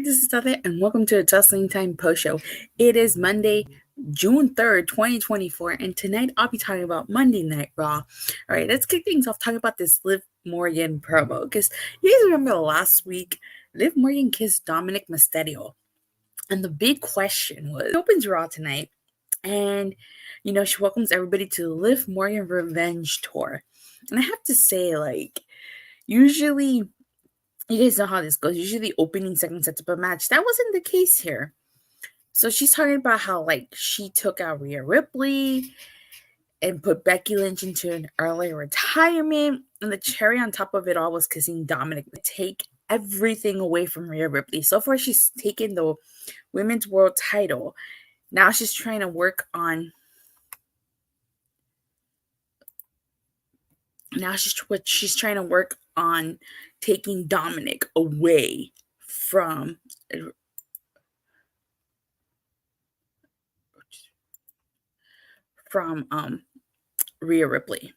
This is Natalya, and welcome to the Tussling Time Post Show. It is Monday, June 3rd, 2024, and tonight I'll be talking about Monday Night Raw. All right, let's kick things off talking about this Liv Morgan promo, because you guys remember last week, Liv Morgan kissed Dominik Mysterio, and the big question was, she opens Raw tonight, and, she welcomes everybody to the Liv Morgan Revenge Tour, and I have to say, usually, you guys know how this goes. Usually the opening segment sets up a match. That wasn't the case here. So she's talking about how, she took out Rhea Ripley and put Becky Lynch into an early retirement. And the cherry on top of it all was kissing Dominik to take everything away from Rhea Ripley. So far, she's taken the Women's World title. Now she's trying to work on... she's trying to work on taking Dominik away from Rhea Ripley.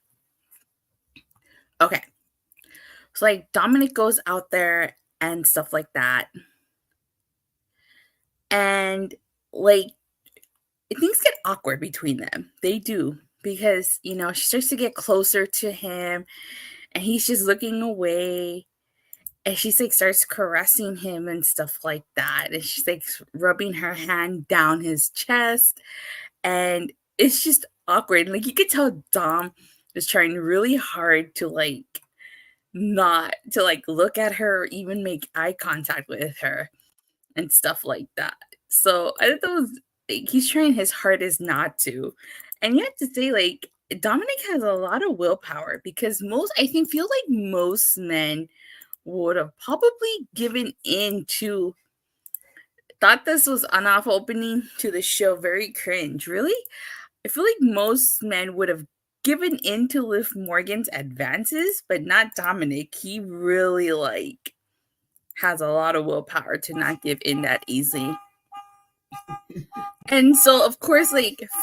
Okay. So Dominik goes out there and stuff like that. And things get awkward between them. They do. Because, she starts to get closer to him and he's just looking away. And she starts caressing him and stuff like that. And she's rubbing her hand down his chest. And it's just awkward. You could tell Dom is trying really hard to not to look at her or even make eye contact with her and stuff like that. So I thought that was he's trying his hardest not to. And you have to say Dominik has a lot of willpower, because feel like most men would have probably given in to, thought this was an off opening to the show, very cringe. Really? I feel like most men would have given in to Liv Morgan's advances, but not Dominik. He really has a lot of willpower to not give in that easily. And so, of course,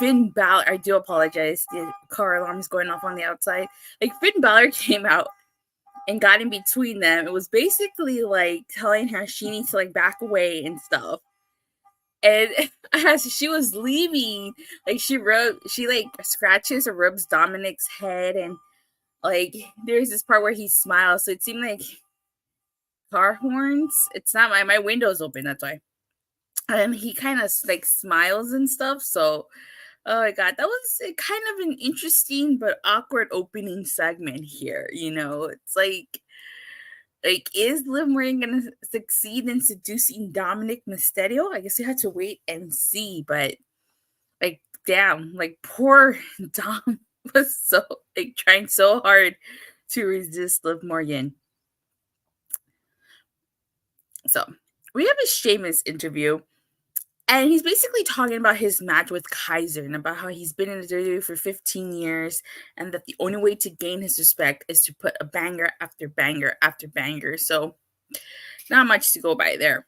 Finn Balor, I do apologize, the car alarm is going off on the outside. Finn Balor came out and got in between them. It was basically telling her she needs to back away and stuff. And as she was leaving, she scratches or rubs Dominik's head, and there's this part where he smiles. So it seemed like car horns. It's not my window's open, that's why. And he kind of smiles and stuff. So, oh my God, that was kind of an interesting but awkward opening segment here. It's is Liv Morgan gonna succeed in seducing Dominik Mysterio? I guess you have to wait and see. But damn, poor Dom was so trying so hard to resist Liv Morgan. So we have a Sheamus interview. And he's basically talking about his match with Kaiser and about how he's been in the WWE for 15 years and that the only way to gain his respect is to put a banger after banger after banger. So, not much to go by there.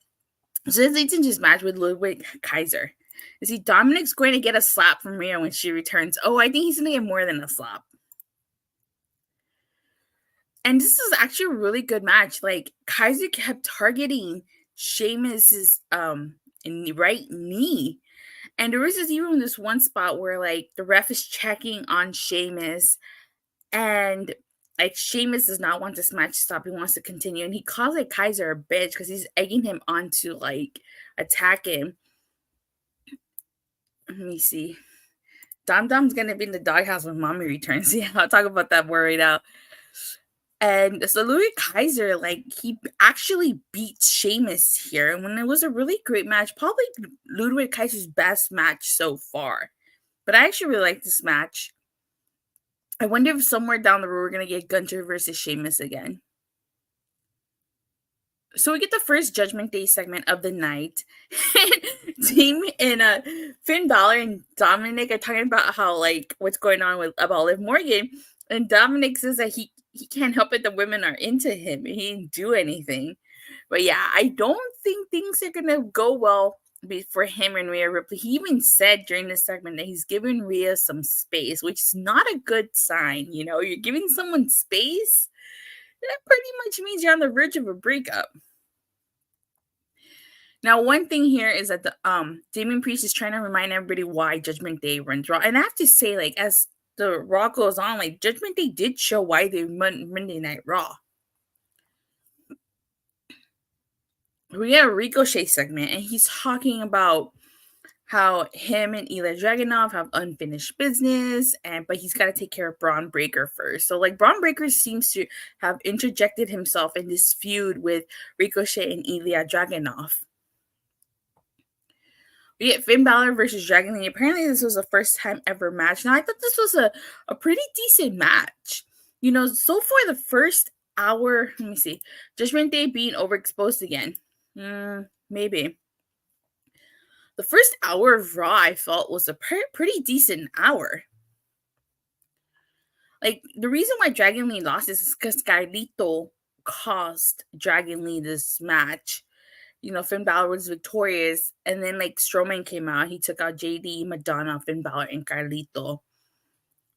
So, this leads into his match with Ludwig Kaiser. You see, Dominik's going to get a slap from Rhea when she returns. Oh, I think he's going to get more than a slap. And this is actually a really good match. Kaiser kept targeting Sheamus's in the right knee. And there was even this one spot where the ref is checking on Sheamus, and Sheamus does not want this match to stop. He wants to continue. And he calls Kaiser a bitch because he's egging him on to attack him. Let me see. Dom's gonna be in the doghouse when mommy returns. Yeah, I'll talk about that more right now. And so Ludwig Kaiser, he actually beat Sheamus here. And when it was a really great match, probably Ludwig Kaiser's best match so far. But I actually really like this match. I wonder if somewhere down the road we're going to get Gunther versus Sheamus again. So we get the first Judgment Day segment of the night. Damian and Finn Balor and Dominik are talking about how, like, what's going on with about Liv Morgan, and Dominik says that he can't help it the women are into him and he didn't do anything. But yeah, I don't think things are gonna go well for him and Rhea Ripley. He even said during this segment that he's giving Rhea some space, which is not a good sign. You know, you're giving someone space, that pretty much means you're on the verge of a breakup. Now, one thing here is that the Damian Priest is trying to remind everybody why Judgment Day runs Raw. And I have to say, like, as the Raw goes on, like, Judgment Day did show why they run Monday Night Raw. We have a Ricochet segment, and he's talking about how him and Ilya Dragunov have unfinished business, but he's got to take care of Braun Breaker first. So, like, Braun Breaker seems to have interjected himself in this feud with Ricochet and Ilya Dragunov. We get Finn Balor versus Dragon Lee. Apparently, this was a first time ever match. Now, I thought this was a pretty decent match. You know, so far the first hour, let me see, Judgment Day being overexposed again. Maybe. The first hour of Raw, I felt, was a pretty decent hour. Like, the reason why Dragon Lee lost is because Carlito cost Dragon Lee this match. You know, Finn Balor was victorious, and then, like, Strowman came out. He took out JD, Madonna, Finn Balor, and Carlito.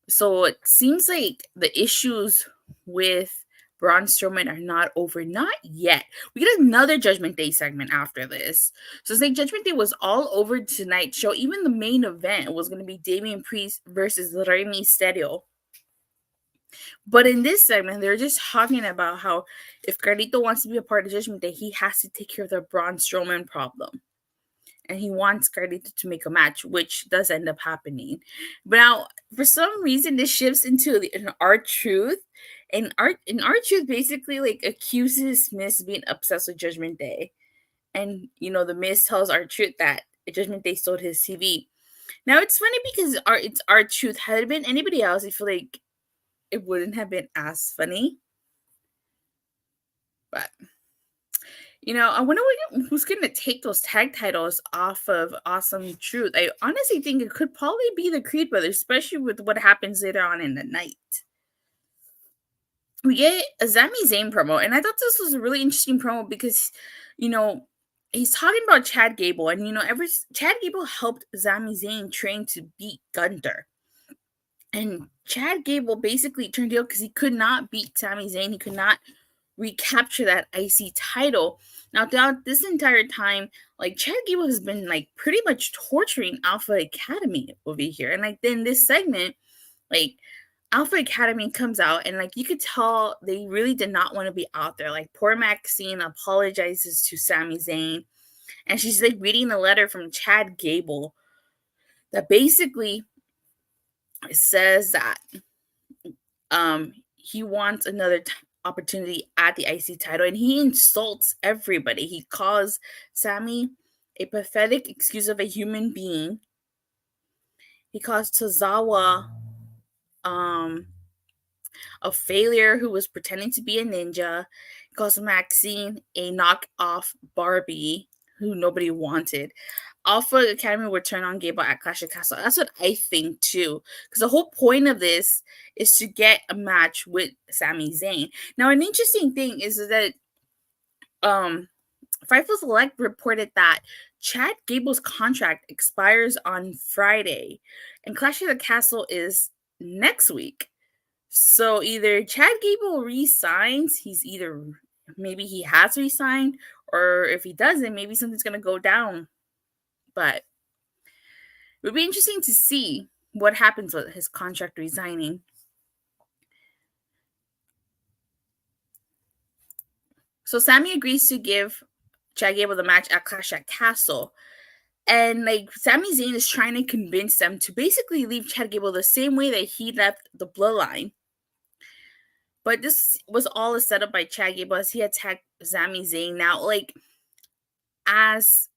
So it seems like the issues with Braun Strowman are not over. Not yet. We get another Judgment Day segment after this. So it's like Judgment Day was all over tonight's show. Even the main event was going to be Damian Priest versus Rey Mysterio. But in this segment, they're just talking about how if Carlito wants to be a part of Judgment Day, he has to take care of the Braun Strowman problem. And he wants Carlito to make a match, which does end up happening. But now, for some reason, this shifts into an R-Truth. And R-Truth basically, like, accuses Miz being obsessed with Judgment Day. And, you know, the Miz tells R-Truth that Judgment Day sold his TV. Now, it's funny because it's R-Truth. Had it been anybody else, I feel like it wouldn't have been as funny. But, you know, I wonder who's going to take those tag titles off of Awesome Truth. I honestly think it could probably be the Creed brothers, especially with what happens later on in the night. We get a Sami Zayn promo, and I thought this was a really interesting promo because, you know, he's talking about Chad Gable, and, you know, Chad Gable helped Sami Zayn train to beat Gunther. And Chad Gable basically turned heel because he could not beat Sami Zayn. He could not recapture that IC title. Now, throughout this entire time, like, Chad Gable has been, like, pretty much torturing Alpha Academy over here. And, like, then this segment, like, Alpha Academy comes out, and, like, you could tell they really did not want to be out there. Like, poor Maxine apologizes to Sami Zayn, and she's, like, reading a letter from Chad Gable that basically says that he wants another opportunity at the IC title, and he insults everybody. He calls Sami a pathetic excuse of a human being. He calls Tozawa a failure who was pretending to be a ninja. He calls Maxine a knockoff Barbie who nobody wanted. Alpha Academy would turn on Gable at Clash of Castle. That's what I think too. Because the whole point of this is to get a match with Sami Zayn. Now, an interesting thing is that Fightful Select reported that Chad Gable's contract expires on Friday, and Clash of the Castle is next week. So either Chad Gable resigns, maybe he has resigned, or if he doesn't, maybe something's going to go down. But it would be interesting to see what happens with his contract resigning. So Sami agrees to give Chad Gable the match at Clash at Castle. And, like, Sami Zayn is trying to convince them to basically leave Chad Gable the same way that he left the Bloodline. But this was all a setup by Chad Gable as he attacked Sami Zayn. Now, like, as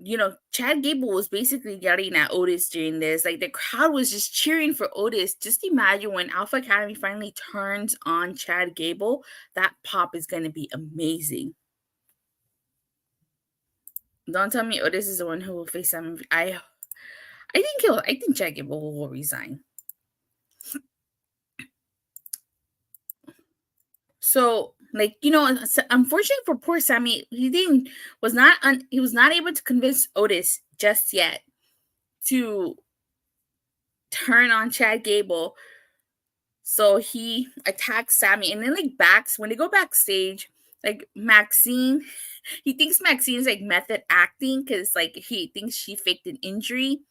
you know, Chad Gable was basically yelling at Otis during this. Like, the crowd was just cheering for Otis. Just imagine when Alpha Academy finally turns on Chad Gable, that pop is going to be amazing. Don't tell me Otis is the one who will face Sami. I think Chad Gable will resign. So, like, unfortunately for poor Sami, he was not able to convince Otis just yet to turn on Chad Gable. So he attacks Sami, and then like when they go backstage, like Maxine, he thinks Maxine's like method acting because like he thinks she faked an injury.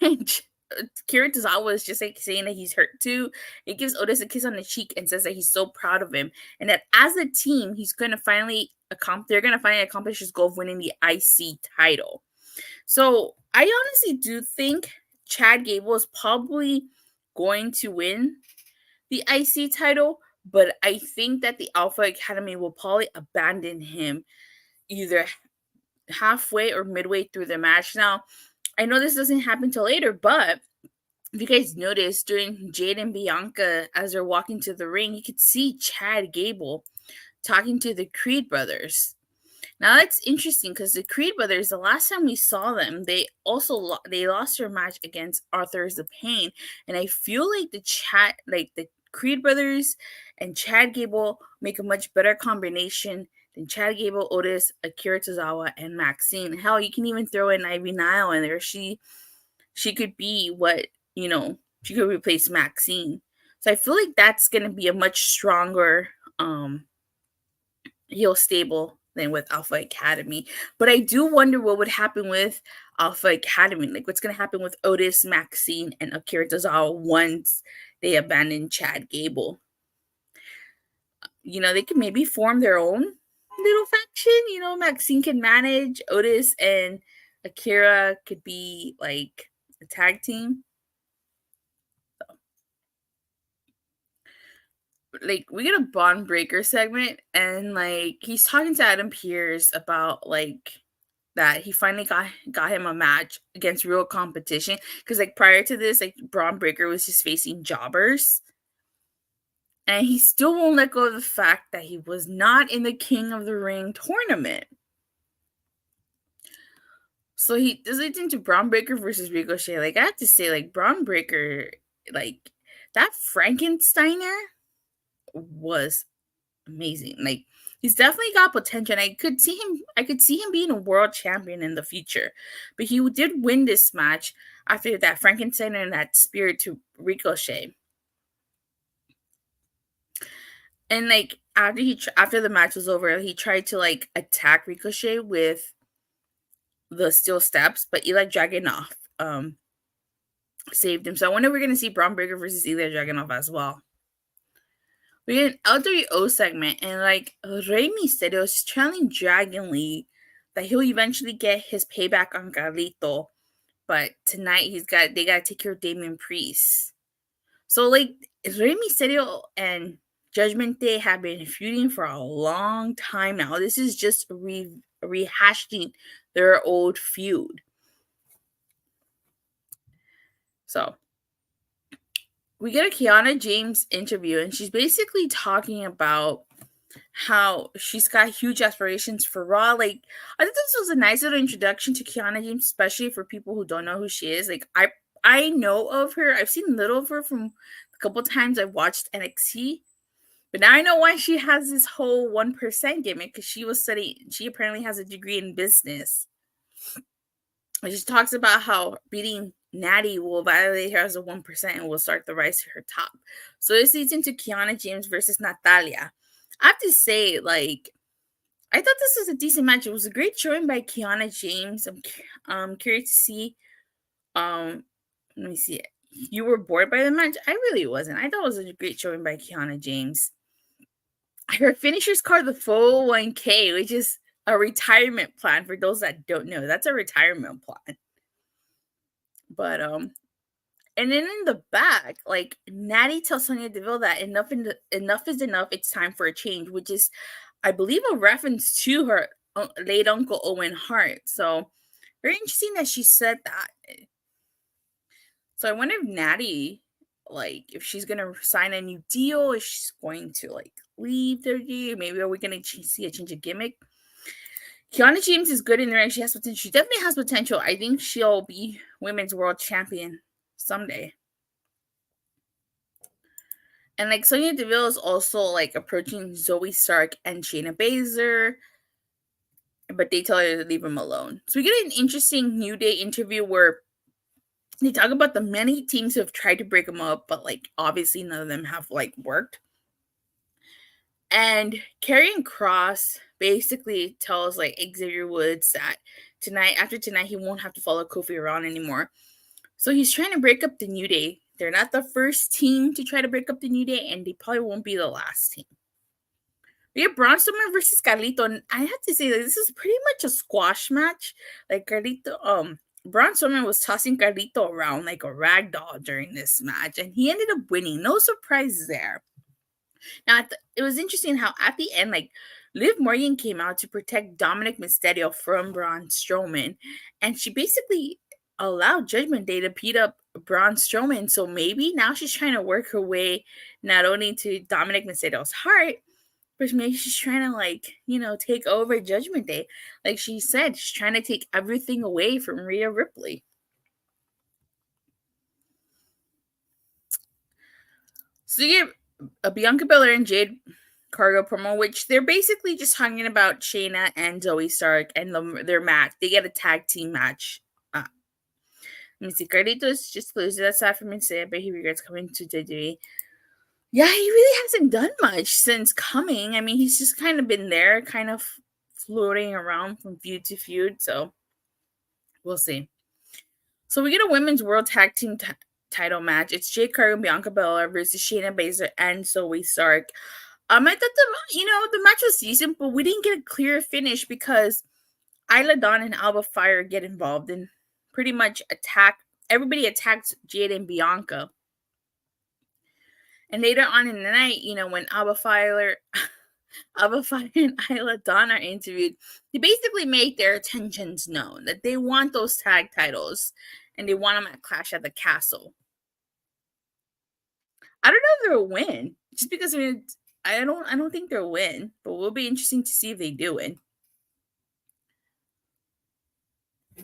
And Kira Tozawa is just like saying that he's hurt too. He gives Otis a kiss on the cheek and says that he's so proud of him, and that as a team, they're gonna finally accomplish his goal of winning the IC title. So I honestly do think Chad Gable is probably going to win the IC title, but I think that the Alpha Academy will probably abandon him either halfway or midway through the match. Now, I know this doesn't happen till later, but if you guys noticed during Jade and Bianca as they're walking to the ring, you could see Chad Gable talking to the Creed brothers. Now that's interesting because the Creed brothers, the last time we saw them, they lost their match against Authors of Pain, and I feel like the Creed brothers and Chad Gable make a much better combination than Chad Gable, Otis, Akira Tozawa, and Maxine. Hell, you can even throw in Ivy Nile in there. She could be she could replace Maxine. So I feel like that's gonna be a much stronger heel stable than with Alpha Academy. But I do wonder what would happen with Alpha Academy. Like what's gonna happen with Otis, Maxine, and Akira Tozawa once they abandon Chad Gable. They could maybe form their own little faction. Maxine can manage, Otis and Akira could be like a tag team. Like we get a bond breaker segment, and like he's talking to Adam Pearce about like that he finally got him a match against real competition, because like prior to this, like Braun Breaker was just facing jobbers, and he still won't let go of the fact that he was not in the King of the Ring tournament. So he does it into Braun Breaker versus Ricochet. Like I have to say, like Braun Breaker, like that Frankensteiner was amazing. Like he's definitely got potential. And I could see him being a world champion in the future. But he did win this match after that Frankenstein and that spear to Ricochet. And like after the match was over, he tried to like attack Ricochet with the steel steps, but Eli Dragunov saved him. So I wonder if we're gonna see Braun Breaker versus Eli Dragunov as well. We get an LWO segment, and like Rey Mysterio is telling Dragon Lee that he'll eventually get his payback on Carlito, but tonight they gotta take care of Damian Priest. So like Rey Mysterio and Judgment Day have been feuding for a long time now. This is just rehashing their old feud. So we get a Kiana James interview, and she's basically talking about how she's got huge aspirations for Raw. Like, I think this was a nice little introduction to Kiana James, especially for people who don't know who she is. Like, I know of her. I've seen little of her from a couple times I've watched NXT. But now I know why she has this whole 1% gimmick, because she apparently has a degree in business. And she talks about how beating Natty will violate her as a 1% and will start the rise to her top. So this leads into Kiana James versus Natalya. I have to say, like, I thought this was a decent match. It was a great showing by Kiana James. I'm curious to see. Let me see. You were bored by the match? I really wasn't. I thought it was a great showing by Kiana James. Her finisher's card, the 401k, which is a retirement plan for those that don't know. That's a retirement plan. But and then in the back, like Natty tells Sonya Deville that enough is enough. It's time for a change, which is, I believe, a reference to her late uncle Owen Hart. So very interesting that she said that. So I wonder if Natty, like, if she's gonna sign a new deal, if she's going to like leave WWE, maybe are we gonna see a change of gimmick? Kiana James is good in the ring. She has potential. She definitely has potential. I think she'll be women's world champion someday. And like Sonya Deville is also like approaching Zoey Stark and Shayna Baszler, but they tell her to leave him alone. So we get an interesting New Day interview where they talk about the many teams who have tried to break them up, but like obviously none of them have like worked. And Karrion Kross basically tells like Xavier Woods that after tonight, he won't have to follow Kofi around anymore. So he's trying to break up the New Day. They're not the first team to try to break up the New Day, and they probably won't be the last team. We have Braun Strowman versus Carlito, and I have to say that this is pretty much a squash match. Like Carlito, Braun Strowman was tossing Carlito around like a rag doll during this match, and he ended up winning. No surprises there. Now, it was interesting how at the end, like, Liv Morgan came out to protect Dominik Mysterio from Braun Strowman, and she basically allowed Judgment Day to beat up Braun Strowman. So maybe now she's trying to work her way not only to Dominik Mysterio's heart, but maybe she's trying to, like, take over Judgment Day. Like she said, she's trying to take everything away from Rhea Ripley. So you get a Bianca Belair and Jade Cargill promo, which they're basically just talking about Shayna and Zoey Stark and their match. They get a tag team match. Let me see. Carlito's just losing. That's sad for me to say. I bet he regrets coming to WWE. Yeah, he really hasn't done much since coming. I mean, he's just kind of been there, kind of floating around from feud to feud. So we'll see. So we get a women's world tag team title match. It's Jade Cargill and Bianca Belair versus Shayna Baszler and Zoey Stark. I thought the match was decent, but we didn't get a clear finish because Isla Dawn and Alba Fyre get involved and pretty much everybody attacks Jade and Bianca. And later on in the night, when Alba Fyre and Isla Dawn are interviewed, they basically make their intentions known that they want those tag titles and they want them at Clash at the Castle. I don't know if they'll win, just because I don't think they'll win, but it will be interesting to see if they do win.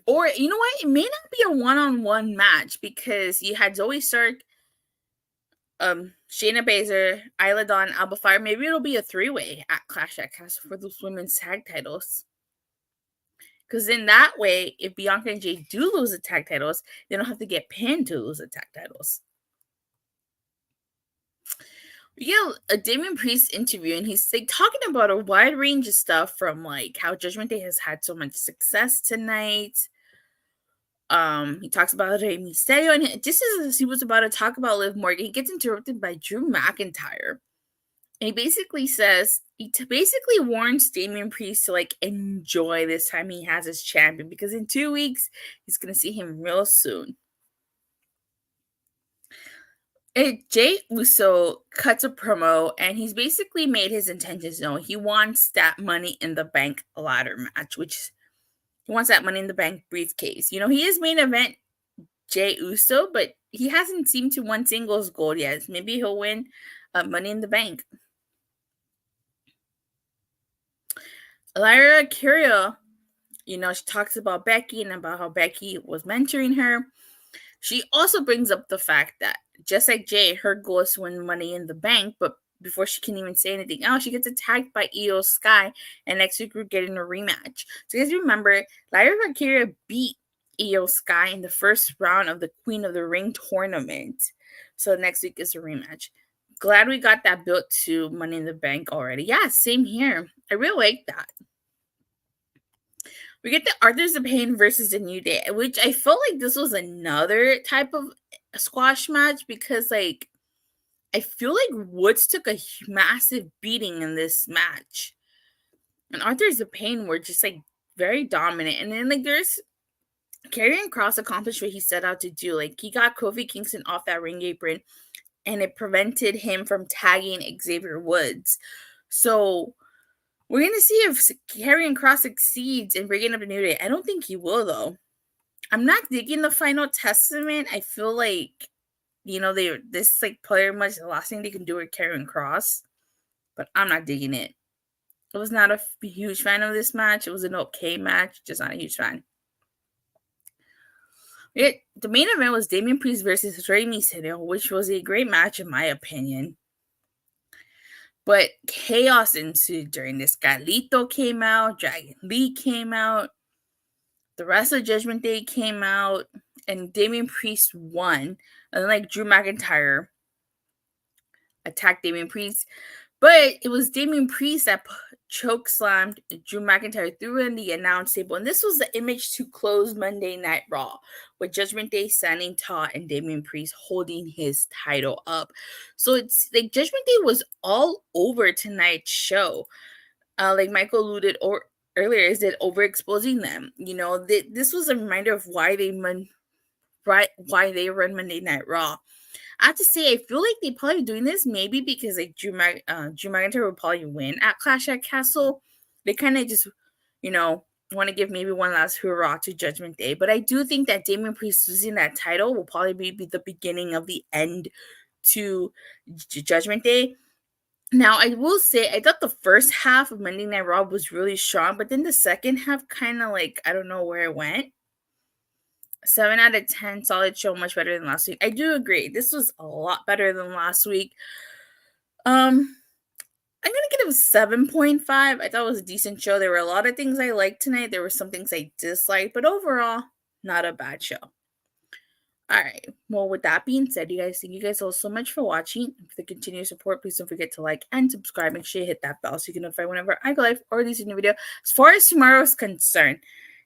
Or you know what? It may not be a one-on-one match because you had Zoey Stark, Shayna Baszler, Isla Dawn, Alba Fyre. Maybe it'll be a three-way at Clash at Castle for those women's tag titles. Because in that way, if Bianca and Jay do lose the tag titles, they don't have to get pinned to lose the tag titles. We get a Damian Priest interview, and he's like talking about a wide range of stuff from like how Judgment Day has had so much success tonight. He talks about Rey Mysterio, and just as he was about to talk about Liv Morgan, he gets interrupted by Drew McIntyre. And he basically says, basically warns Damian Priest to like enjoy this time he has as champion because in 2 weeks, he's going to see him real soon. Jey Uso cuts a promo, and he's basically made his intentions known. He wants that Money in the Bank ladder match, which he wants that Money in the Bank briefcase. He is main event Jey Uso, but he hasn't seemed to win singles gold yet. Maybe he'll win Money in the Bank. Lyra Curio, she talks about Becky and about how Becky was mentoring her. She also brings up the fact that, just like Jay, her goal is to win Money in the Bank, but before she can even say anything else, she gets attacked by Io Sky, and next week we're getting a rematch. So you guys remember, Lyra Valkyria beat Io Sky in the first round of the Queen of the Ring tournament. So next week is a rematch. Glad we got that built to Money in the Bank already. Yeah, same here. I really like that. We get the Authors of Pain versus the New Day, which I felt like this was another type of squash match because, like, I feel like Woods took a massive beating in this match. And Authors of Pain were just, like, very dominant. And then, like, there's Karrion Kross accomplished what he set out to do. Like, he got Kofi Kingston off that ring apron, and it prevented him from tagging Xavier Woods. So we're going to see if Karrion Kross succeeds in bringing up a New Day. I don't think he will, though. I'm not digging the Final Testament. I feel like, this is like pretty much the last thing they can do with Karrion Kross. But I'm not digging it. I was not a huge fan of this match. It was an okay match, just not a huge fan. The main event was Damian Priest versus Rey Mysterio, which was a great match in my opinion. But chaos ensued during this. Carlito came out, Dragon Lee came out, the rest of Judgment Day came out, and Damian Priest won. And then Drew McIntyre attacked Damian Priest. But it was Damian Priest that chokeslammed Drew McIntyre through in the announce table. And this was the image to close Monday Night Raw, with Judgment Day standing tall and Damian Priest holding his title up. So it's like Judgment Day was all over tonight's show. Like Michael alluded earlier, is it overexposing them? This was a reminder of why they run Monday Night Raw. I have to say, I feel like they probably doing this maybe because Drew McIntyre would probably win at Clash at Castle. They kind of just, want to give maybe one last hurrah to Judgment Day. But I do think that Damian Priest losing that title will probably be the beginning of the end to Judgment Day. Now, I will say, I thought the first half of Monday Night Raw was really strong, but then the second half kind of I don't know where it went. 7 out of 10, solid show, much better than last week. I do agree. This was a lot better than last week. I'm going to give it a 7.5. I thought it was a decent show. There were a lot of things I liked tonight. There were some things I disliked, but overall, not a bad show. All right. Well, with that being said, thank you guys all so much for watching. For the continued support, please don't forget to like and subscribe. Make sure you hit that bell so you can notify whenever I go live or release a new video. As far as tomorrow is concerned,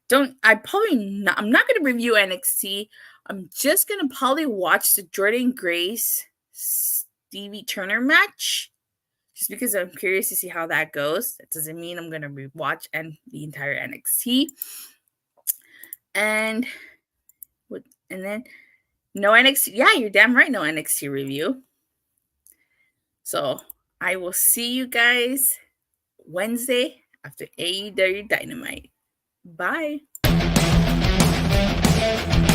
I'm not going to review NXT. I'm just going to probably watch the Jordan Grace Stevie Turner match, just because I'm curious to see how that goes. That doesn't mean I'm going to rewatch the entire NXT. And then no NXT. Yeah, you're damn right, no NXT review. So I will see you guys Wednesday after AEW Dynamite. Bye.